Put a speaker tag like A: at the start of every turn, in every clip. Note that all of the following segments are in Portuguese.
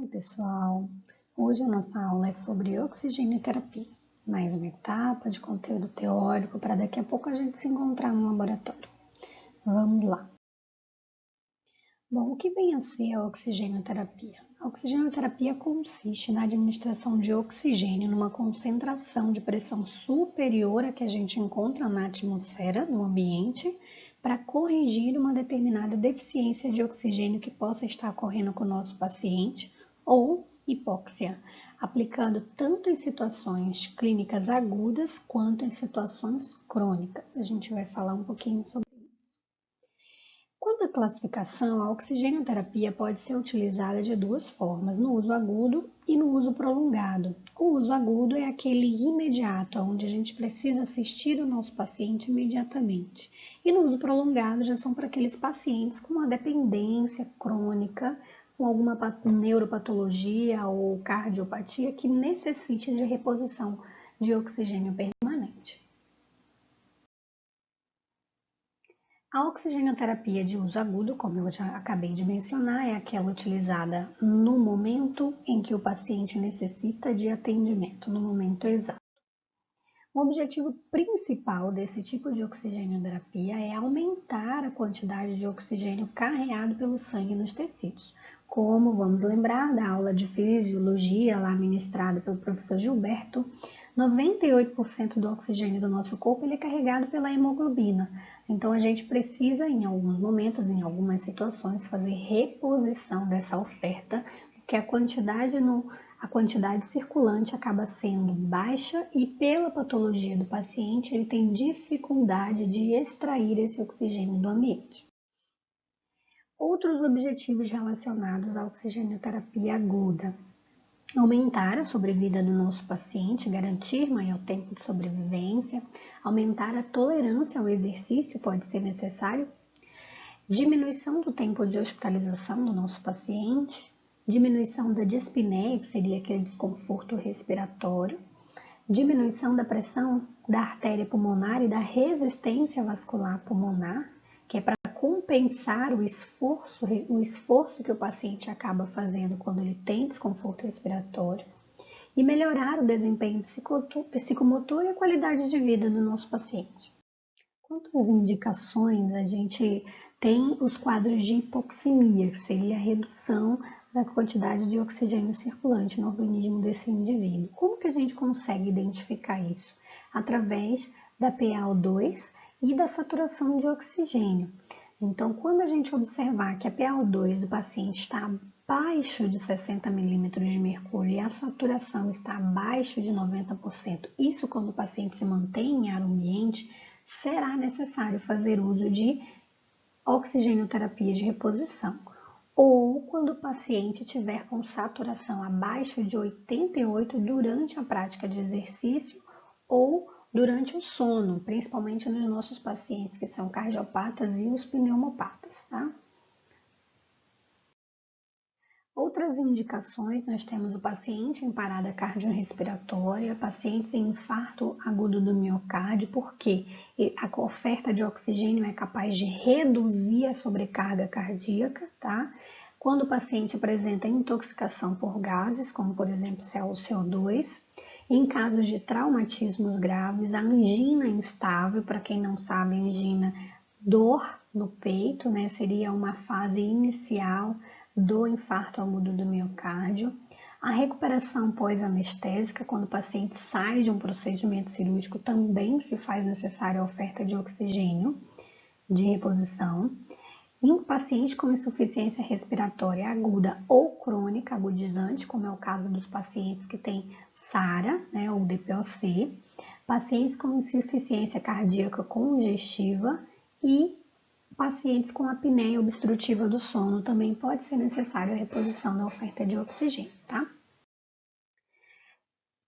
A: Oi, pessoal! Hoje a nossa aula é sobre oxigênio-terapia, mais uma etapa de conteúdo teórico para daqui a pouco a gente se encontrar no laboratório. Vamos lá! Bom, o que vem a ser a oxigênio-terapia? A oxigênio-terapia consiste na administração de oxigênio numa concentração de pressão superior à que a gente encontra na atmosfera, no ambiente, para corrigir uma determinada deficiência de oxigênio que possa estar ocorrendo com o nosso paciente ou hipóxia, aplicando tanto em situações clínicas agudas quanto em situações crônicas. A gente vai falar um pouquinho sobre isso. Quanto à classificação, a oxigênio-terapia pode ser utilizada de duas formas, no uso agudo e no uso prolongado. O uso agudo é aquele imediato, onde a gente precisa assistir o nosso paciente imediatamente. E no uso prolongado já são para aqueles pacientes com uma dependência crônica, com alguma neuropatologia ou cardiopatia que necessite de reposição de oxigênio permanente. A oxigenoterapia de uso agudo, como eu já acabei de mencionar, é aquela utilizada no momento em que o paciente necessita de atendimento, no momento exato. O objetivo principal desse tipo de oxigenoterapia é aumentar a quantidade de oxigênio carreado pelo sangue nos tecidos. Como vamos lembrar da aula de fisiologia lá ministrada pelo professor Gilberto, 98% do oxigênio do nosso corpo ele é carregado pela hemoglobina. Então a gente precisa, em alguns momentos, em algumas situações, fazer reposição dessa oferta, porque a quantidade circulante acaba sendo baixa e pela patologia do paciente ele tem dificuldade de extrair esse oxigênio do ambiente. Outros objetivos relacionados à oxigenoterapia aguda: aumentar a sobrevida do nosso paciente, garantir maior tempo de sobrevivência, aumentar a tolerância ao exercício, pode ser necessário, diminuição do tempo de hospitalização do nosso paciente, diminuição da dispneia, que seria aquele desconforto respiratório, diminuição da pressão da artéria pulmonar e da resistência vascular pulmonar, que é para compensar o esforço que o paciente acaba fazendo quando ele tem desconforto respiratório, e melhorar o desempenho psicomotor e a qualidade de vida do nosso paciente. Quanto às indicações, a gente tem os quadros de hipoxemia, que seria a redução da quantidade de oxigênio circulante no organismo desse indivíduo. Como que a gente consegue identificar isso? Através da PaO2 e da saturação de oxigênio. Então, quando a gente observar que a PaO2 do paciente está abaixo de 60 milímetros de mercúrio e a saturação está abaixo de 90%, isso quando o paciente se mantém em ar ambiente, será necessário fazer uso de oxigenoterapia de reposição. Ou quando o paciente tiver com saturação abaixo de 88 durante a prática de exercício ou durante o sono, principalmente nos nossos pacientes que são cardiopatas e os pneumopatas, tá? Outras indicações, nós temos o paciente em parada cardiorrespiratória, pacientes em infarto agudo do miocárdio, porque a oferta de oxigênio é capaz de reduzir a sobrecarga cardíaca, tá? Quando o paciente apresenta intoxicação por gases, como por exemplo o CO2, em casos de traumatismos graves, a angina instável, para quem não sabe, a angina, dor no peito, né? Seria uma fase inicial do infarto agudo do miocárdio, a recuperação pós-anestésica, quando o paciente sai de um procedimento cirúrgico, também se faz necessária a oferta de oxigênio de reposição. Em paciente com insuficiência respiratória aguda ou crônica agudizante, como é o caso dos pacientes que têm SARA, né, ou DPOC, pacientes com insuficiência cardíaca congestiva e pacientes com apneia obstrutiva do sono também pode ser necessário a reposição da oferta de oxigênio, tá?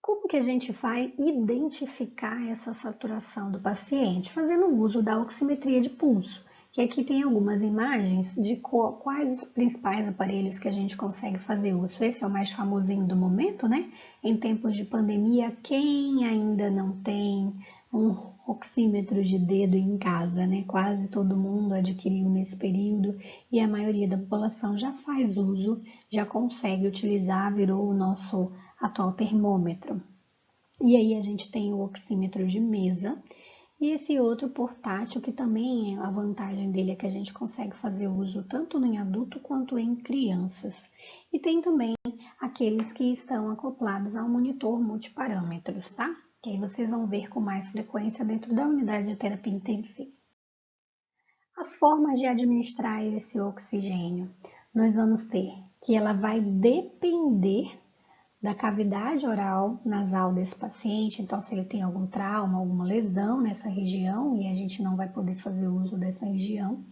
A: Como que a gente vai identificar essa saturação do paciente? Fazendo uso da oximetria de pulso, que aqui tem algumas imagens de quais os principais aparelhos que a gente consegue fazer uso. Esse é o mais famosinho do momento, né? Em tempos de pandemia, quem ainda não tem um oxímetros de dedo em casa, né? Quase todo mundo adquiriu nesse período e a maioria da população já faz uso, já consegue utilizar, virou o nosso atual termômetro. E aí a gente tem o oxímetro de mesa e esse outro portátil que também a vantagem dele é que a gente consegue fazer uso tanto em adulto quanto em crianças. E tem também aqueles que estão acoplados ao monitor multiparâmetros, tá? Que aí vocês vão ver com mais frequência dentro da unidade de terapia intensiva. As formas de administrar esse oxigênio, nós vamos ter que ela vai depender da cavidade oral nasal desse paciente, então se ele tem algum trauma, alguma lesão nessa região e a gente não vai poder fazer uso dessa região,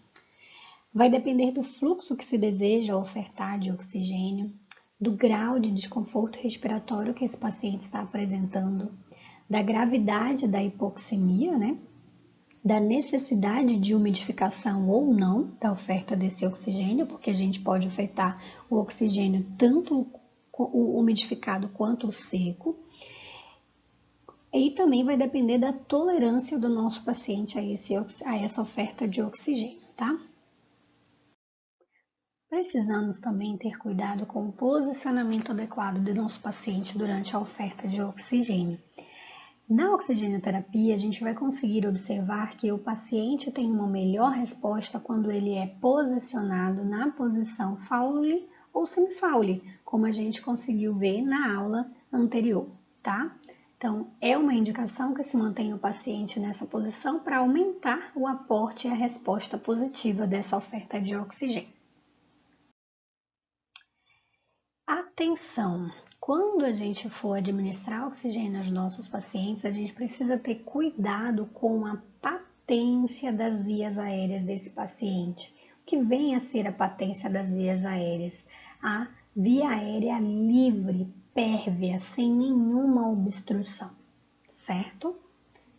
A: vai depender do fluxo que se deseja ofertar de oxigênio, do grau de desconforto respiratório que esse paciente está apresentando, da gravidade da hipoxemia, né? Da necessidade de umidificação ou não da oferta desse oxigênio, porque a gente pode ofertar o oxigênio tanto o umidificado quanto o seco. E também vai depender da tolerância do nosso paciente a essa oferta de oxigênio, tá? Precisamos também ter cuidado com o posicionamento adequado do nosso paciente durante a oferta de oxigênio. Na oxigenoterapia, a gente vai conseguir observar que o paciente tem uma melhor resposta quando ele é posicionado na posição Fowley ou semi-Fowley, como a gente conseguiu ver na aula anterior, tá? Então, é uma indicação que se mantenha o paciente nessa posição para aumentar o aporte e a resposta positiva dessa oferta de oxigênio. Atenção! Quando a gente for administrar oxigênio aos nossos pacientes, a gente precisa ter cuidado com a patência das vias aéreas desse paciente. O que vem a ser a patência das vias aéreas? A via aérea livre, pérvia, sem nenhuma obstrução, certo?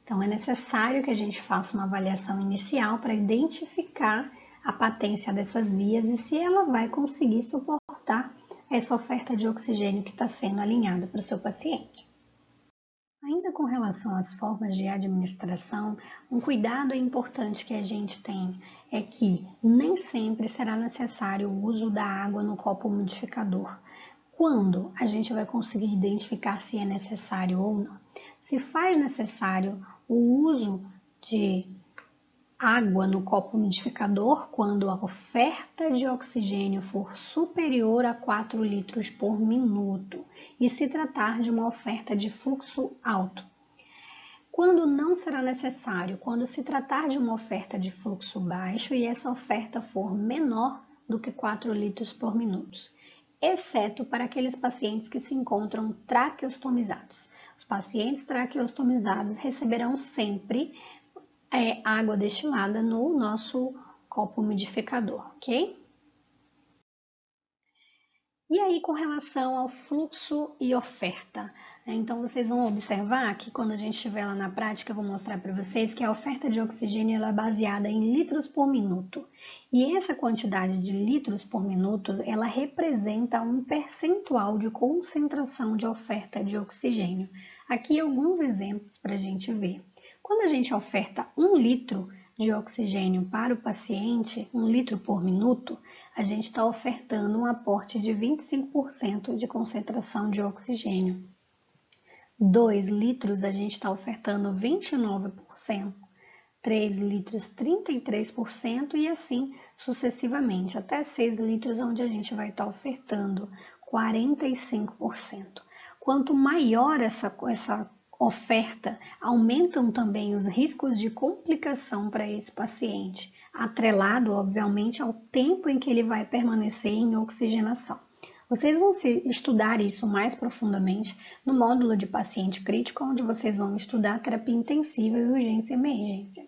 A: Então, é necessário que a gente faça uma avaliação inicial para identificar a patência dessas vias e se ela vai conseguir suportar essa oferta de oxigênio que está sendo alinhada para o seu paciente. Ainda com relação às formas de administração, um cuidado importante que a gente tem é que nem sempre será necessário o uso da água no copo umidificador. Quando a gente vai conseguir identificar se é necessário ou não? Se faz necessário o uso de água no copo umidificador quando a oferta de oxigênio for superior a 4 litros por minuto e se tratar de uma oferta de fluxo alto. Quando não será necessário, quando se tratar de uma oferta de fluxo baixo e essa oferta for menor do que 4 litros por minuto, exceto para aqueles pacientes que se encontram traqueostomizados. Os pacientes traqueostomizados receberão sempre água destilada no nosso copo umidificador, ok? E aí, com relação ao fluxo e oferta, então vocês vão observar que quando a gente estiver lá na prática, eu vou mostrar para vocês que a oferta de oxigênio ela é baseada em litros por minuto. E essa quantidade de litros por minuto, ela representa um percentual de concentração de oferta de oxigênio. Aqui alguns exemplos para a gente ver. Quando a gente oferta 1 litro de oxigênio para o paciente, 1 litro por minuto, a gente está ofertando um aporte de 25% de concentração de oxigênio. 2 litros a gente está ofertando 29%, 3 litros 33% e assim sucessivamente, até 6 litros onde a gente vai estar ofertando 45%. Quanto maior essa oferta, aumentam também os riscos de complicação para esse paciente, atrelado, obviamente, ao tempo em que ele vai permanecer em oxigenação. Vocês vão estudar isso mais profundamente no módulo de paciente crítico, onde vocês vão estudar terapia intensiva e urgência e emergência.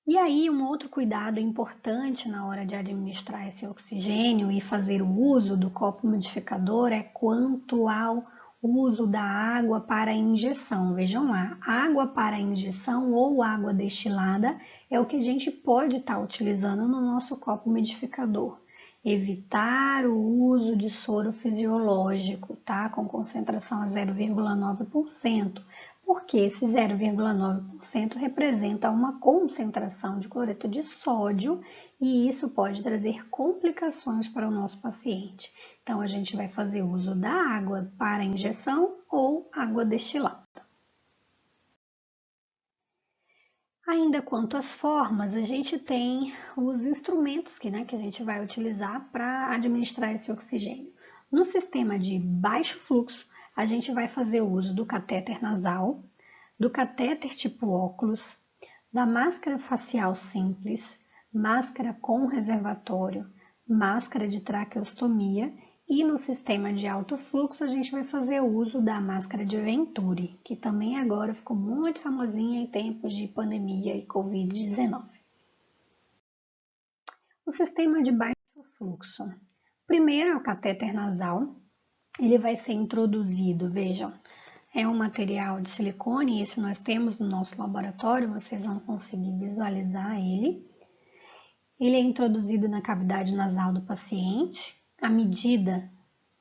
A: E aí, um outro cuidado importante na hora de administrar esse oxigênio e fazer o uso do copo umidificador é quanto ao uso da água para injeção. Vejam lá, água para injeção ou água destilada é o que a gente pode estar utilizando no nosso copo umidificador. Evitar o uso de soro fisiológico, tá? Com concentração a 0,9%, porque esse 0,9% representa uma concentração de cloreto de sódio e isso pode trazer complicações para o nosso paciente. Então, a gente vai fazer uso da água para injeção ou água destilada. Ainda quanto às formas, a gente tem os instrumentos que a gente vai utilizar para administrar esse oxigênio. No sistema de baixo fluxo, a gente vai fazer uso do catéter nasal, do catéter tipo óculos, da máscara facial simples, máscara com reservatório, máscara de traqueostomia e no sistema de alto fluxo a gente vai fazer uso da máscara de Venturi, que também agora ficou muito famosinha em tempos de pandemia e Covid-19. O sistema de baixo fluxo. Primeiro é o catéter nasal, ele vai ser introduzido, vejam, é um material de silicone, esse nós temos no nosso laboratório, vocês vão conseguir visualizar ele. Ele é introduzido na cavidade nasal do paciente. A medida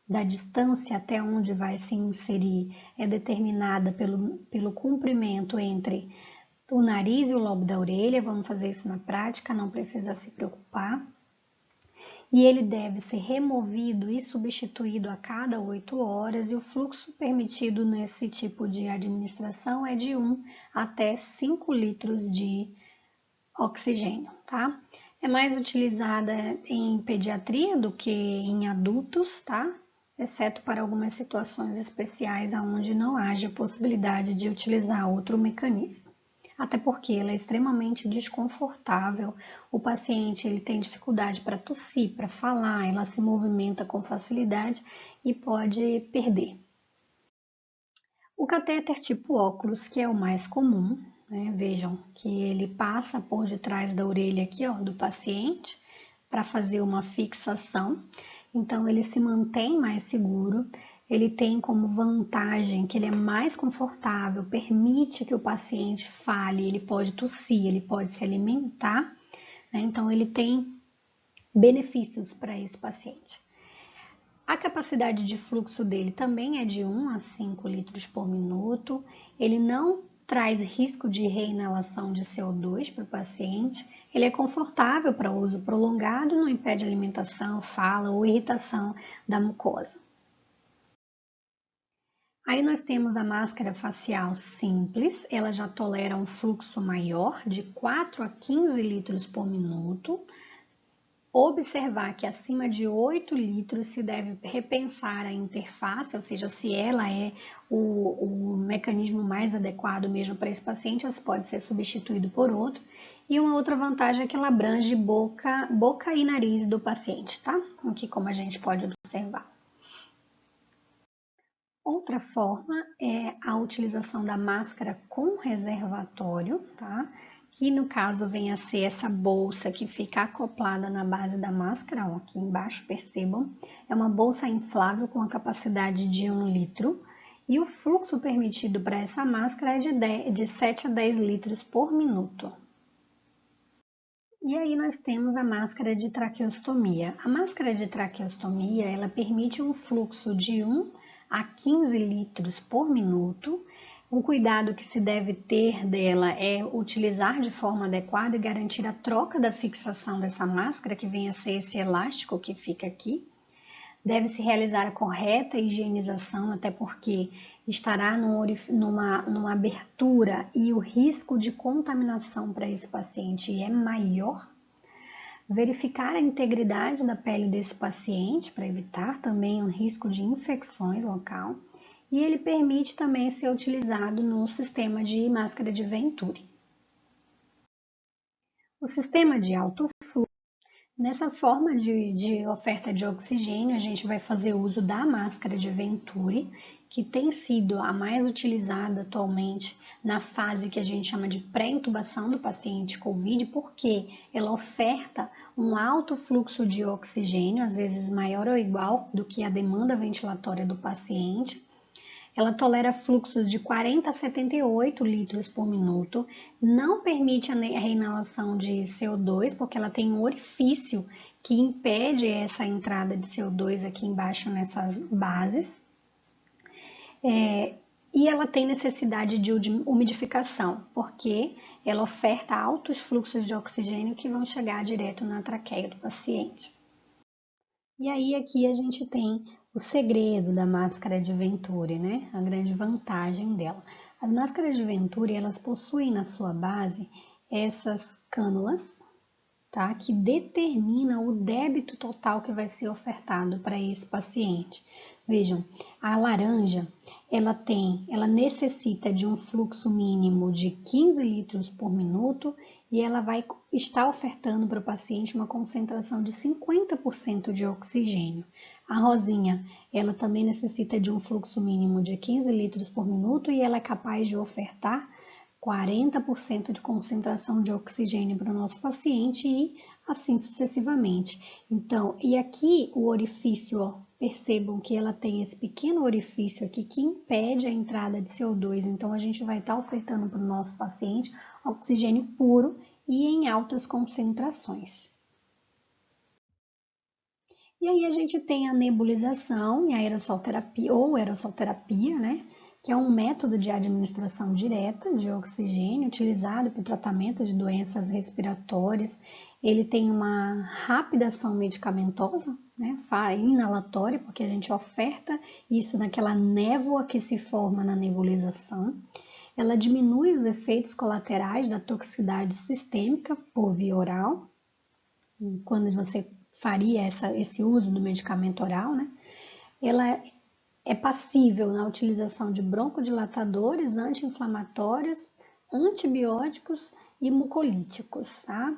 A: da distância até onde vai se inserir é determinada pelo comprimento entre o nariz e o lobo da orelha. Vamos fazer isso na prática, não precisa se preocupar. E ele deve ser removido e substituído a cada 8 horas e o fluxo permitido nesse tipo de administração é de 1 até 5 litros de oxigênio, tá? É mais utilizada em pediatria do que em adultos, tá? Exceto para algumas situações especiais onde não haja possibilidade de utilizar outro mecanismo. Até porque ela é extremamente desconfortável, o paciente ele tem dificuldade para tossir, para falar, ela se movimenta com facilidade e pode perder. O catéter tipo óculos, que é o mais comum, vejam que ele passa por detrás da orelha aqui, ó, do paciente para fazer uma fixação, então ele se mantém mais seguro. Ele tem como vantagem que ele é mais confortável, permite que o paciente fale, ele pode tossir, ele pode se alimentar, então ele tem benefícios para esse paciente. A capacidade de fluxo dele também é de 1 a 5 litros por minuto, ele não traz risco de reinalação de CO2 para o paciente, ele é confortável para uso prolongado, não impede alimentação, fala ou irritação da mucosa. Aí nós temos a máscara facial simples, ela já tolera um fluxo maior, de 4 a 15 litros por minuto. Observar que acima de 8 litros se deve repensar a interface, ou seja, se ela é o mecanismo mais adequado mesmo para esse paciente, ou se pode ser substituído por outro. E uma outra vantagem é que ela abrange boca e nariz do paciente, tá? Aqui como a gente pode observar. Outra forma é a utilização da máscara com reservatório, tá? Que no caso vem a ser essa bolsa que fica acoplada na base da máscara, ó, aqui embaixo, percebam. É uma bolsa inflável com a capacidade de 1 litro e o fluxo permitido para essa máscara é de 7 a 10 litros por minuto. E aí nós temos a máscara de traqueostomia. A máscara de traqueostomia, ela permite um fluxo de 1 a 15 litros por minuto. Um cuidado que se deve ter dela é utilizar de forma adequada e garantir a troca da fixação dessa máscara, que vem a ser esse elástico que fica aqui. Deve-se realizar a correta higienização, até porque estará numa abertura e o risco de contaminação para esse paciente é maior. Verificar a integridade da pele desse paciente para evitar também um risco de infecções local e ele permite também ser utilizado no sistema de máscara de Venturi. O sistema de alto fluxo, nessa forma de oferta de oxigênio, a gente vai fazer uso da máscara de Venturi, que tem sido a mais utilizada atualmente na fase que a gente chama de pré-intubação do paciente COVID, porque ela oferta um alto fluxo de oxigênio, às vezes maior ou igual do que a demanda ventilatória do paciente. Ela tolera fluxos de 40 a 78 litros por minuto, não permite a reinalação de CO2, porque ela tem um orifício que impede essa entrada de CO2 aqui embaixo nessas bases. E ela tem necessidade de umidificação, porque ela oferta altos fluxos de oxigênio que vão chegar direto na traqueia do paciente. E aí aqui a gente tem o segredo da máscara de Venturi, né? A grande vantagem dela. As máscaras de Venturi, elas possuem na sua base essas cânulas, tá? Que determinam o débito total que vai ser ofertado para esse paciente. Vejam, a laranja, ela necessita de um fluxo mínimo de 15 litros por minuto e ela vai estar ofertando para o paciente uma concentração de 50% de oxigênio. A rosinha, ela também necessita de um fluxo mínimo de 15 litros por minuto e ela é capaz de ofertar 40% de concentração de oxigênio para o nosso paciente e assim sucessivamente. Então, e aqui o orifício, ó, percebam que ela tem esse pequeno orifício aqui que impede a entrada de CO2. Então, a gente vai estar ofertando para o nosso paciente oxigênio puro e em altas concentrações. E aí a gente tem a nebulização e a aerossolterapia, ou aerossolterapia, né? Que é um método de administração direta de oxigênio utilizado para o tratamento de doenças respiratórias. Ele tem uma rápida ação medicamentosa, né? Inalatória, porque a gente oferta isso naquela névoa que se forma na nebulização. Ela diminui os efeitos colaterais da toxicidade sistêmica por via oral, quando você faria esse uso do medicamento oral, né? Ela é passível na utilização de broncodilatadores, anti-inflamatórios, antibióticos e mucolíticos, tá?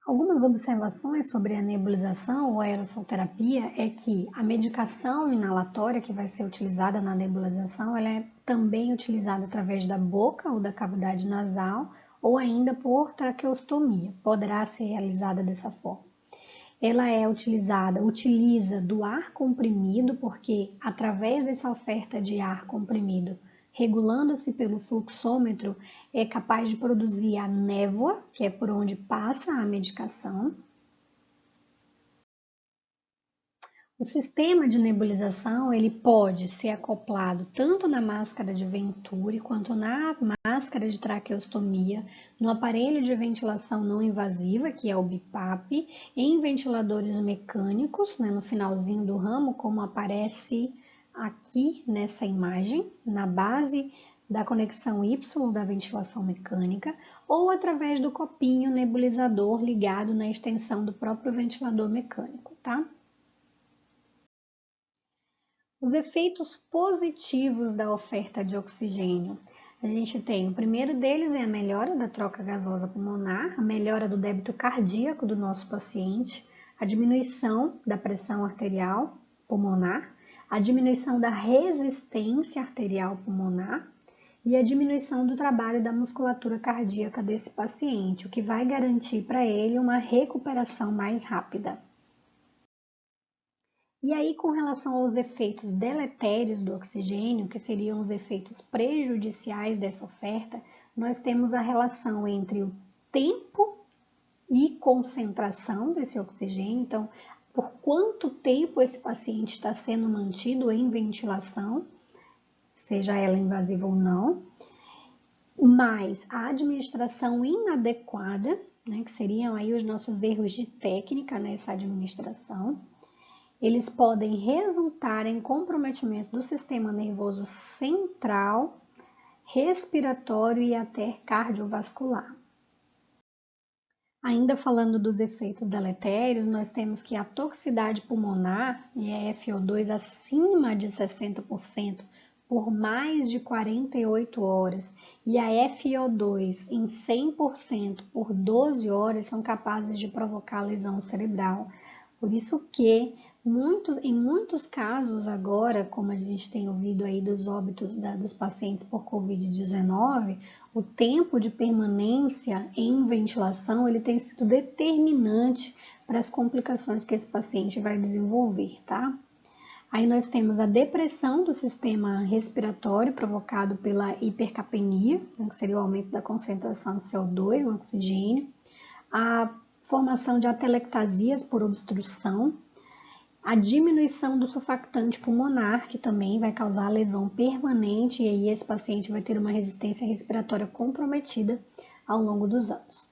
A: Algumas observações sobre a nebulização ou aerossolterapia é que a medicação inalatória que vai ser utilizada na nebulização, ela é também utilizada através da boca ou da cavidade nasal ou ainda por traqueostomia, poderá ser realizada dessa forma. Ela utiliza do ar comprimido, porque através dessa oferta de ar comprimido, regulando-se pelo fluxômetro, é capaz de produzir a névoa, que é por onde passa a medicação. O sistema de nebulização ele pode ser acoplado tanto na máscara de Venturi quanto na máscara de traqueostomia, no aparelho de ventilação não invasiva, que é o BiPAP, em ventiladores mecânicos, né, no finalzinho do ramo, como aparece aqui nessa imagem, na base da conexão Y da ventilação mecânica, ou através do copinho nebulizador ligado na extensão do próprio ventilador mecânico, tá? Os efeitos positivos da oferta de oxigênio. A gente tem, o primeiro deles é a melhora da troca gasosa pulmonar, a melhora do débito cardíaco do nosso paciente, a diminuição da pressão arterial pulmonar, a diminuição da resistência arterial pulmonar e a diminuição do trabalho da musculatura cardíaca desse paciente, o que vai garantir para ele uma recuperação mais rápida. E aí, com relação aos efeitos deletérios do oxigênio, que seriam os efeitos prejudiciais dessa oferta, nós temos a relação entre o tempo e concentração desse oxigênio. Então, por quanto tempo esse paciente está sendo mantido em ventilação, seja ela invasiva ou não, mais a administração inadequada, né, que seriam aí os nossos erros de técnica nessa administração. Eles podem resultar em comprometimento do sistema nervoso central, respiratório e até cardiovascular. Ainda falando dos efeitos deletérios, nós temos que a toxicidade pulmonar e a FO2 acima de 60% por mais de 48 horas e a FO2 em 100% por 12 horas são capazes de provocar lesão cerebral. Por isso que em muitos casos agora, como a gente tem ouvido aí dos óbitos dos pacientes por Covid-19, o tempo de permanência em ventilação ele tem sido determinante para as complicações que esse paciente vai desenvolver, tá? Aí nós temos a depressão do sistema respiratório provocado pela hipercapnia, que seria o aumento da concentração de CO2 no oxigênio, a formação de atelectasias por obstrução, A diminuição do surfactante pulmonar, que também vai causar lesão permanente, e aí esse paciente vai ter uma resistência respiratória comprometida ao longo dos anos.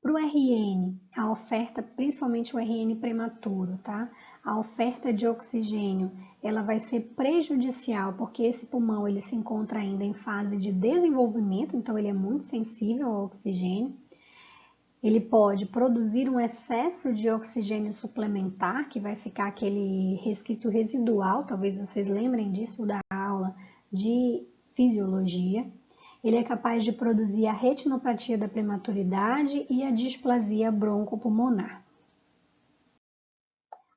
A: Para o RN, a oferta, principalmente o RN prematuro, tá? A oferta de oxigênio, ela vai ser prejudicial, porque esse pulmão ele se encontra ainda em fase de desenvolvimento, então ele é muito sensível ao oxigênio. Ele pode produzir um excesso de oxigênio suplementar, que vai ficar aquele resquício residual, talvez vocês lembrem disso da aula de fisiologia. Ele é capaz de produzir a retinopatia da prematuridade e a displasia broncopulmonar.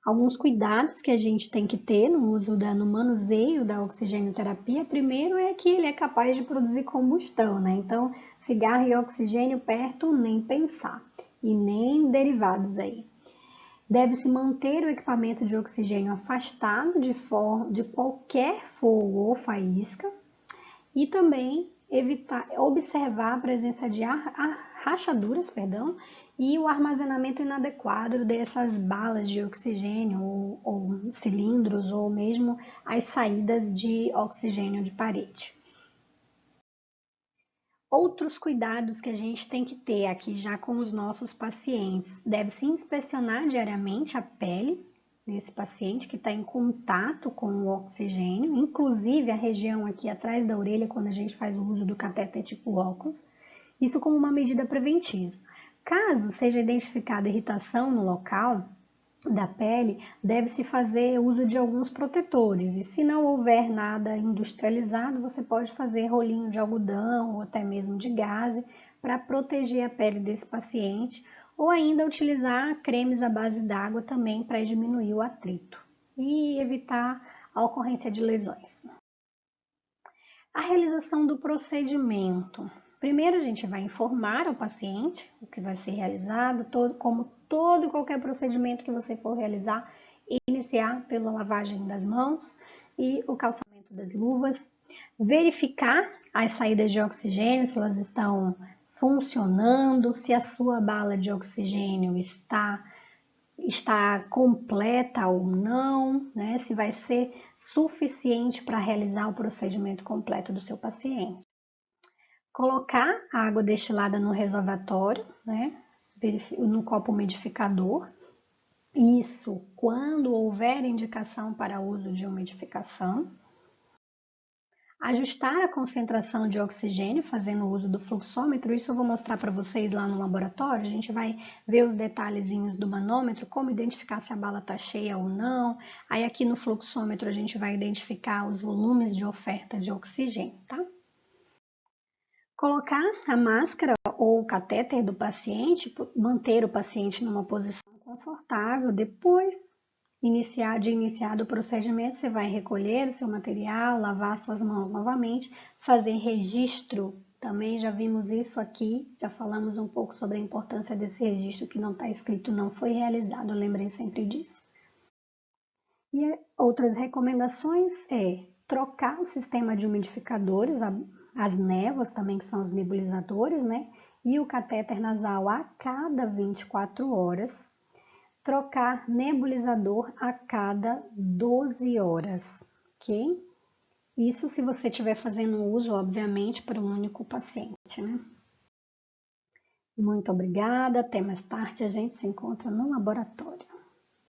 A: Alguns cuidados que a gente tem que ter no manuseio da oxigenoterapia, primeiro é que ele é capaz de produzir combustão, né? Então, cigarro e oxigênio perto, nem pensar, e nem derivados aí. Deve-se manter o equipamento de oxigênio afastado de qualquer fogo ou faísca e também observar a presença de rachaduras, e o armazenamento inadequado dessas balas de oxigênio ou cilindros ou mesmo as saídas de oxigênio de parede. Outros cuidados que a gente tem que ter aqui já com os nossos pacientes. Deve-se inspecionar diariamente a pele desse paciente que está em contato com o oxigênio, inclusive a região aqui atrás da orelha, quando a gente faz o uso do catéter tipo óculos, isso como uma medida preventiva. Caso seja identificada irritação no local da pele, deve-se fazer uso de alguns protetores, e se não houver nada industrializado, você pode fazer rolinho de algodão ou até mesmo de gaze para proteger a pele desse paciente, ou ainda utilizar cremes à base d'água também para diminuir o atrito e evitar a ocorrência de lesões. A realização do procedimento. Primeiro a gente vai informar ao paciente o que vai ser realizado, como todo e qualquer procedimento que você for realizar, iniciar pela lavagem das mãos e o calçamento das luvas, verificar as saídas de oxigênio, se elas estão funcionando, se a sua bala de oxigênio está completa ou não, né? Se vai ser suficiente para realizar o procedimento completo do seu paciente. Colocar a água destilada no reservatório, né? No copo umidificador. Isso quando houver indicação para uso de umidificação. Ajustar a concentração de oxigênio fazendo uso do fluxômetro, isso eu vou mostrar para vocês lá no laboratório. A gente vai ver os detalhezinhos do manômetro, como identificar se a bala está cheia ou não. Aí aqui no fluxômetro a gente vai identificar os volumes de oferta de oxigênio, tá? Colocar a máscara ou o catéter do paciente, manter o paciente numa posição confortável. Depois de iniciado o procedimento, você vai recolher o seu material, lavar suas mãos novamente, fazer registro. Também já vimos isso aqui, já falamos um pouco sobre a importância desse registro que não está escrito, não foi realizado, lembrem sempre disso. E outras recomendações é trocar o sistema de umidificadores, as névoas também, que são os nebulizadores, né? E o catéter nasal a cada 24 horas. Trocar nebulizador a cada 12 horas, ok? Isso se você estiver fazendo uso, obviamente, para um único paciente, né? Muito obrigada, até mais tarde, a gente se encontra no laboratório.